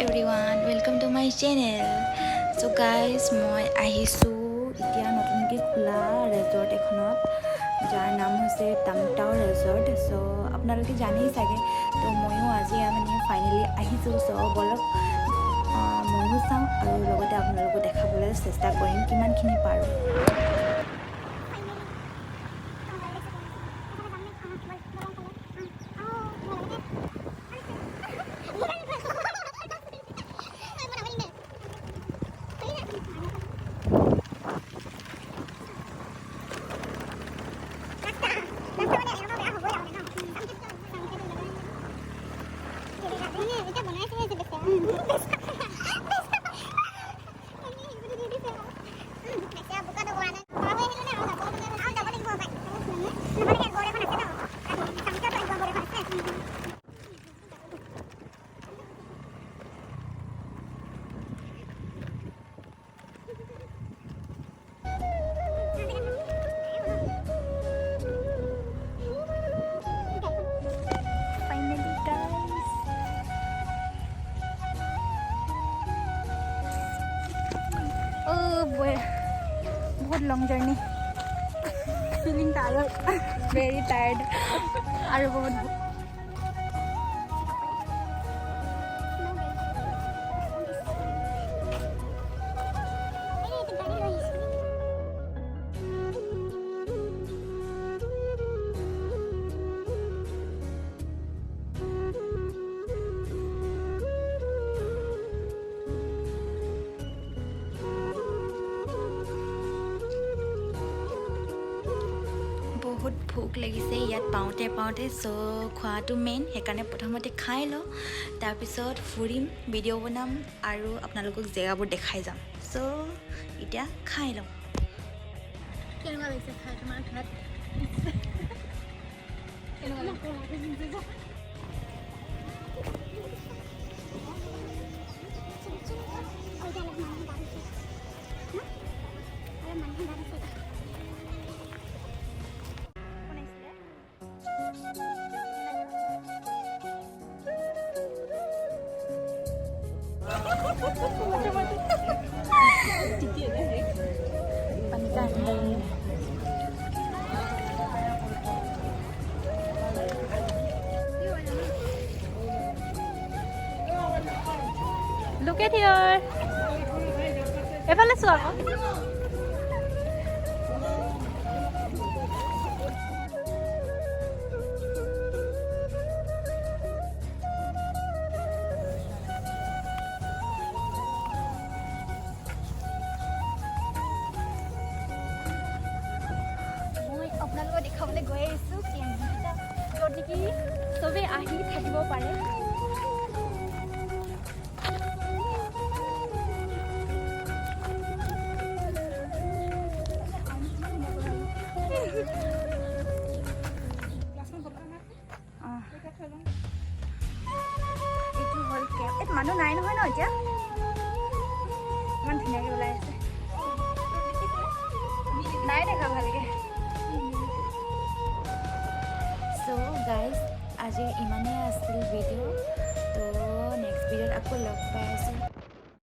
everyone, welcome to my channel. So guys, মই আহিছো এতিয়া নতুনকৈ খোলা ৰেজৰ্ট এখনত যাৰ নাম হৈছে টাংটাও ৰেজৰ্ট। সো আপোনালোকে জানেই চাগে, তো ময়ো আজি মানে ফাইনেলি আহিছোঁ। সো বলক ময়ো চাওঁ আৰু লগতে আপোনালোকক দেখাবলৈ চেষ্টা কৰিম কিমানখিনি পাৰোঁ। बहुत long journey, feeling tired, very tired और बहुत বহুত ভোক লাগিছে ইয়াত পাওঁতে পাওঁতে। সো খোৱাটো মেইন, সেইকাৰণে প্ৰথমতে খাই লওঁ, তাৰপিছত ফুৰিম, ভিডিঅ' বনাম আৰু আপোনালোকক জেগাবোৰ দেখাই যাম। সো এতিয়া খাই লওঁ। কেনেকুৱা লাগিছে খাই তোমাৰ ঘৰত? Look at here. এফালে চোৱা আকৌ। আপোনালোকক দেখাবলৈ গৈ আহিছোঁ কেম্পটা, য'ত নেকি চবেই আহি থাকিব পাৰে। এইটো হ'ল কেম্প। ইয়াত মানুহ নাই নহয় ন এতিয়া? ইমান ধুনীয়াকৈ ওলাই আছে, নাই দেখা ভালকৈ। সো গাইজ, আজি ইমানেই আছিল ভিডিঅ'। তো নেক্সট ভিডিঅ'ত আকৌ লগ পাই আছোঁ।